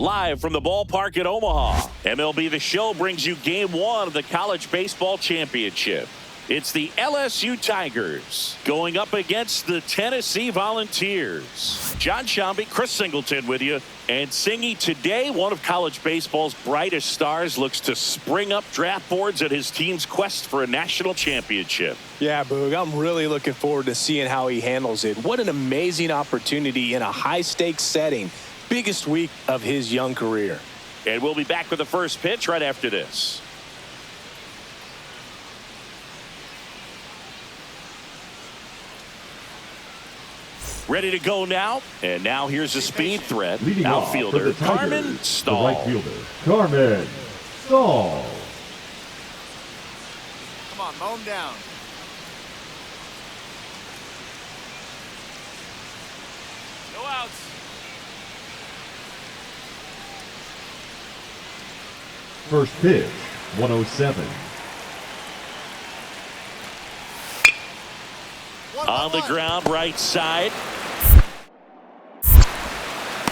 live from the ballpark at Omaha. MLB The Show brings you Game 1 of the College Baseball Championship. It's the LSU Tigers going up against the Tennessee Volunteers. John Shambi, Chris Singleton with you. And Singy, today one of college baseball's brightest stars looks to spring up draft boards at his team's quest for a national championship. Yeah, Boog, I'm really looking forward to seeing how he handles it. What an amazing opportunity in a high-stakes setting. Biggest week of his young career. And we'll be back with the first pitch right after this. Ready to go now, and now here's a speed threat. Leading outfielder off Carmen Stahl. The right fielder, Carmen Stahl. Come on, mow him down. No outs. First pitch, 107. On the ground, right side.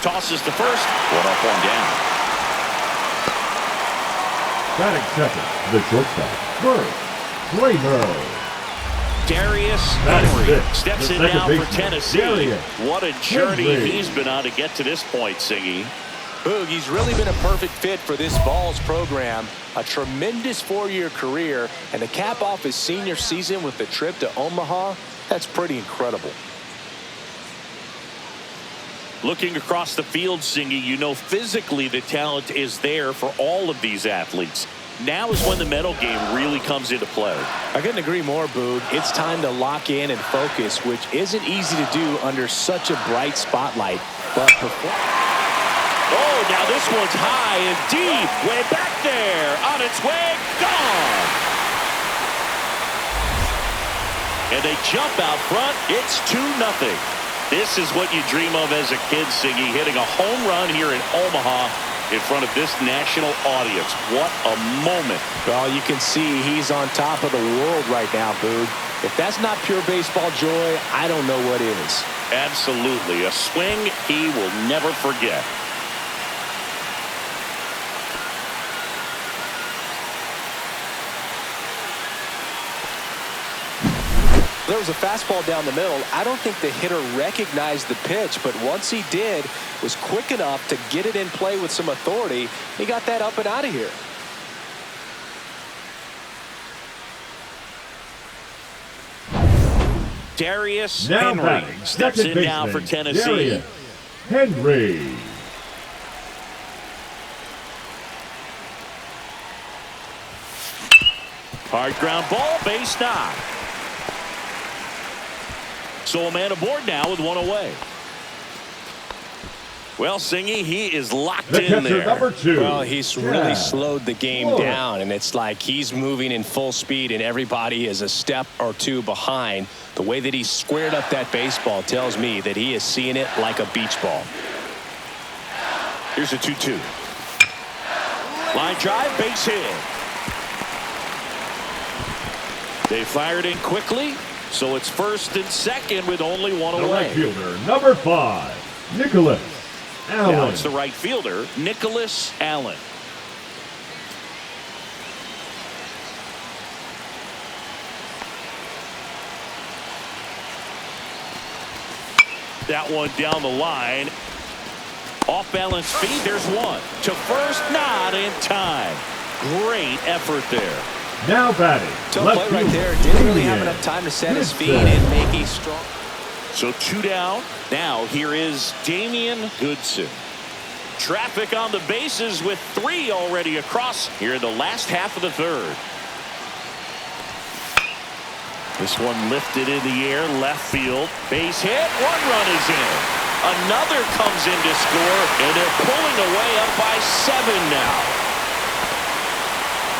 Tosses to first. One up, one down. Batting second, the shortstop, Bert Kramer. Darius Henry steps in now for Tennessee. Darius What a journey Henry. he's been on to get to this point, Singy. Boog, he's really been a perfect fit for this Vols program. A tremendous four-year career, and to cap off his senior season with the trip to Omaha, that's pretty incredible. Looking across the field, Singy, you know physically the talent is there for all of these athletes. Now is when the mental game really comes into play. I couldn't agree more, Boog. It's time to lock in and focus, which isn't easy to do under such a bright spotlight. But oh, now this one's high and deep. Way back there. On its way. Gone. And they jump out front. It's 2-0. This is what you dream of as a kid, Siggy, hitting a home run here in Omaha in front of this national audience. What a moment. well, you can see he's on top of the world right now, Boog. If that's not pure baseball joy, I don't know what is. Absolutely. A swing he will never forget. There was a fastball down the middle. I don't think the hitter recognized the pitch, but once he did, was quick enough to get it in play with some authority. He got that up and out of here. Darius Now Henry batting, steps second in now for baseman, Tennessee. Darius Henry. Hard ground ball, base knock. So a man aboard now with one away. Well, Singy, he is locked The in catcher, there. number 2. Well, he's really slowed the game down, and it's like he's moving in full speed, and everybody is a step or two behind. The way that he squared up that baseball tells me that he is seeing it like a beach ball. Here's a 2-2. Line drive, base hit. They fired in quickly, so it's first and second with only one The away. right fielder, number 5, Nicholas Allen. Now it's the right fielder, Nicholas Allen. That one down the line. Off balance feed, there's one. To first, not in time. Great effort there. Now batting, Tough left play right fielder, there. Didn't really have Damian enough time to set his feet Goodson. and make a strong. So 2 down. Now here is Damian Goodson. Traffic on the bases with 3 already across here in the last half of the third. This one lifted in the air, left field. Base hit, 1 run is in. Another comes in to score, and they're pulling away up by 7 now.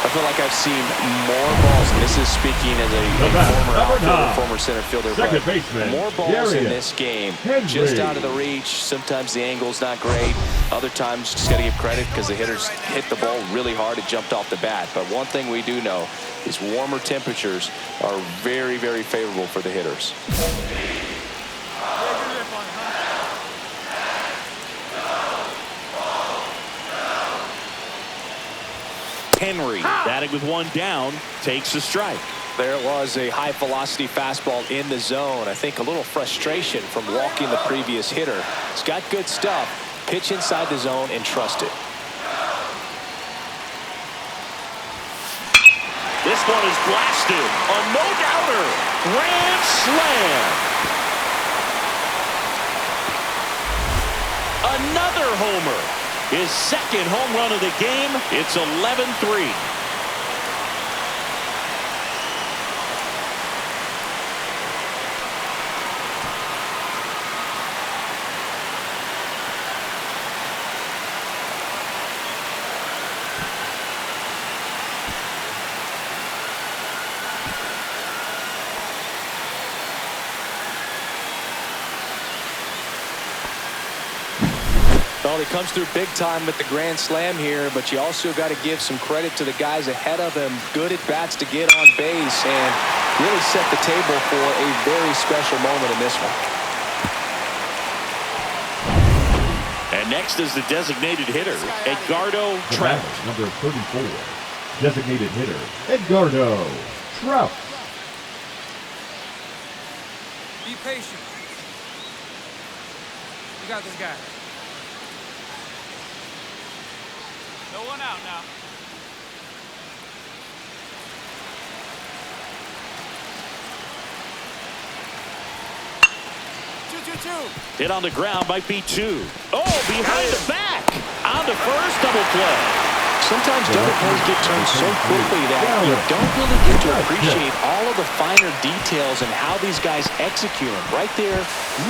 I feel like I've seen more balls, and this is speaking as a former center fielder, second but baseman, more balls in Darius this game. Henry. Just out of the reach. Sometimes the angle's not great. Other times, just got to give credit because the hitters hit the ball really hard. It jumped off the bat. But one thing we do know is warmer temperatures are very, very favorable for the hitters. Henry, batting with one down, takes a strike. There was a high-velocity fastball in the zone. I think a little frustration from walking the previous hitter. He's got good stuff. Pitch inside the zone and trust it. This one is blasted. A no-doubter. Grand slam. Another homer. His second home run of the game. It's 11-3. Well, he comes through big time with the grand slam here, but you also got to give some credit to the guys ahead of him. Good at bats to get on base and really set the table for a very special moment in this one. And next is the designated hitter, Edgardo Trout. Number 34, designated hitter, Edgardo Trout. Be patient. You got this guy. No one out now. 2-2-2. Hit on the ground, might be two. Oh, behind the back. On to first, double play. Sometimes double plays get turned so quickly that you don't really get to appreciate all of the finer details and how these guys execute them. Right there,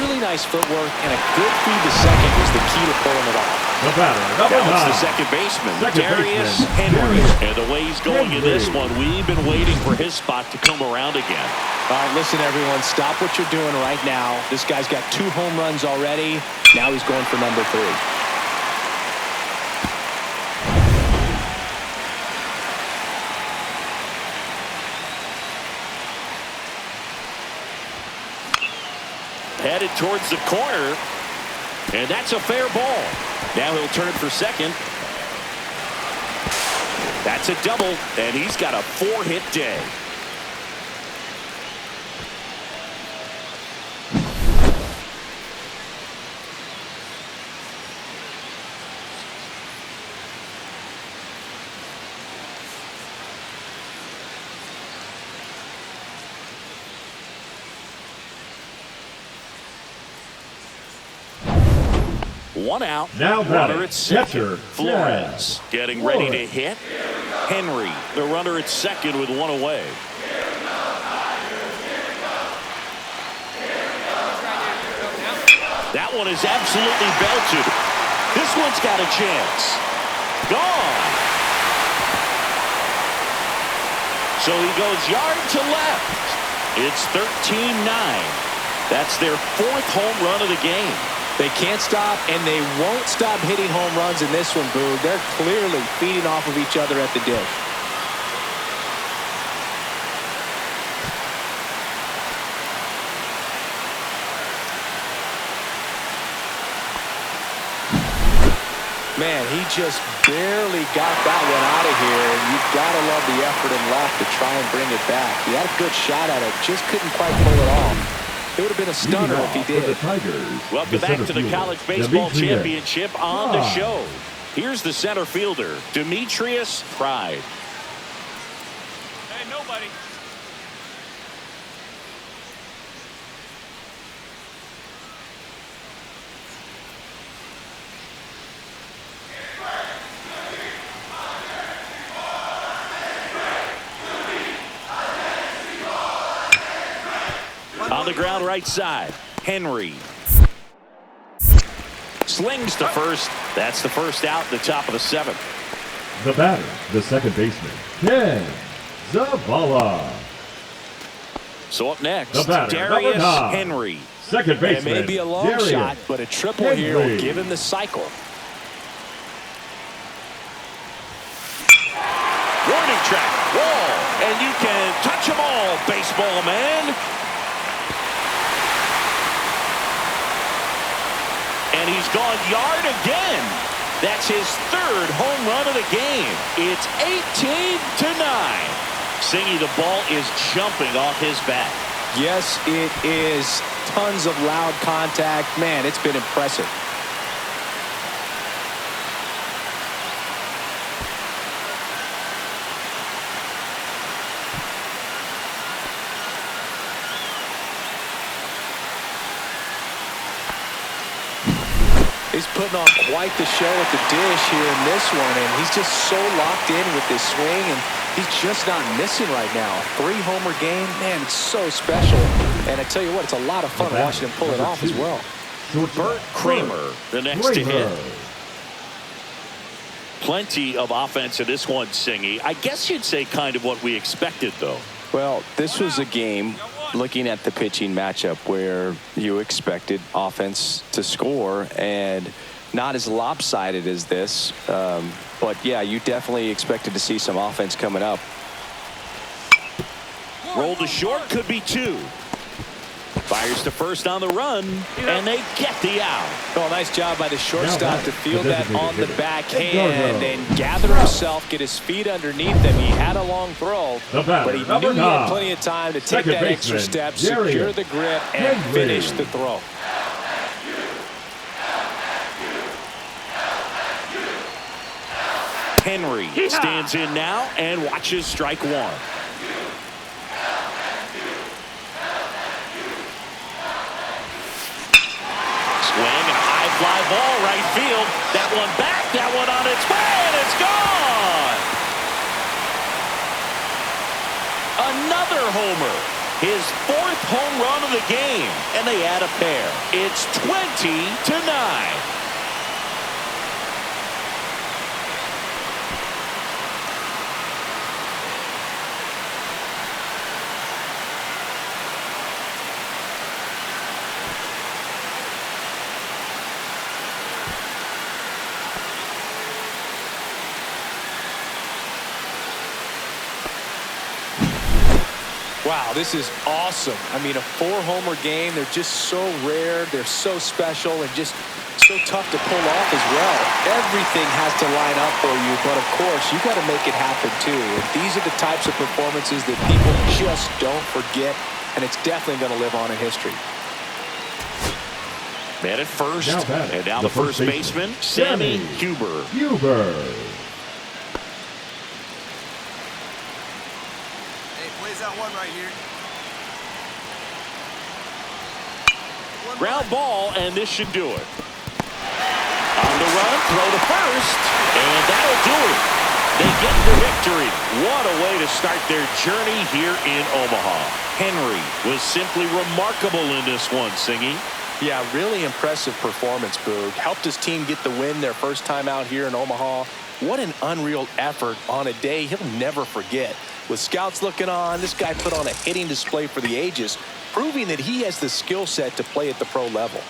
really nice footwork, and a good feed to second was the key to pulling it off. The batter, number Now it's the 9. second baseman, Second Darius baseman, Henry. Darius And the way he's going in this one, we've been waiting for his spot to come around again. All right, listen, everyone, stop what you're doing right now. This guy's got 2 home runs already. Now he's going for number 3. Headed towards the corner. And that's a fair ball. Now he'll turn for second. That's a double, and he's got a 4-hit day. One out. Now runner at second. catcher, Flores getting ready to hit. Henry, the runner at second with one away. That one is absolutely belted. This one's got a chance. Gone. So he goes yard to left. It's 13-9. That's their 4th home run of the game. They can't stop, and they won't stop hitting home runs in this one, Boog. They're clearly feeding off of each other at the dish. Man, he just barely got that one out of here, and you've got to love the effort and left to try and bring it back. He had a good shot at it, just couldn't quite pull it off. It would have been a stunner if he did. Welcome back to the College Baseball Championship on the show. Here's the center fielder, Demetrius Pride. Hey, nobody. On the ground right side, Henry. Slings to first. That's the first out in the top of the 7th. The batter, the second baseman, Ken Zavala. So up next, The batter, Darius number 9. Henry. Second It baseman, may be a long Darius shot, but a triple here will Henry. give him the cycle. Warning track, wall, and you can touch them all, baseball man. And he's gone yard again. That's his third home run of the game. It's 18-9. Singy, the ball is jumping off his bat. Yes, it is. Tons of loud contact. Man, it's been impressive. He's putting on quite the show at the dish here in this one, and he's just so locked in with this swing, and he's just not missing right now. 3-homer game, man, it's so special. And I tell you what, it's a lot of fun watching him pull it off as well. Bert Kramer, the next to hit. Plenty of offense in this one, Singy. I guess you'd say kind of what we expected, though. Well, this was a game, looking at the pitching matchup, where you expected offense to score, and not as lopsided as this. But, yeah, you definitely expected to see some offense coming up. Roll to short, could be 2. Fires to first on the run, and they get the out. Well, nice job by the shortstop to field that on the backhand and gather himself, get his feet underneath him. He had a long throw, but he knew he had plenty of time to take that extra step, secure the grip, and finish the throw. Henry stands in now and watches strike 1. Swing and a high fly ball right field. That one back, that one on its way, and it's gone. Another homer. His 4th home run of the game, and they add a pair. It's 20-9. Wow, this is awesome. I mean, a 4-homer game, they're just so rare, they're so special, and just so tough to pull off as well. Everything has to line up for you, but of course, you got to make it happen too. And these are the types of performances that people just don't forget, and it's definitely going to live on in history. Man at first, and now the first baseman, Sammy Huber. That one right here. Ground ball, and this should do it. On the run, throw to first, and that'll do it. They get the victory. What a way to start their journey here in Omaha. Henry was simply remarkable in this one, Singy. Yeah, really impressive performance, Boog. Helped his team get the win their first time out here in Omaha. What an unreal effort on a day he'll never forget. With scouts looking on, this guy put on a hitting display for the ages, proving that he has the skill set to play at the pro level.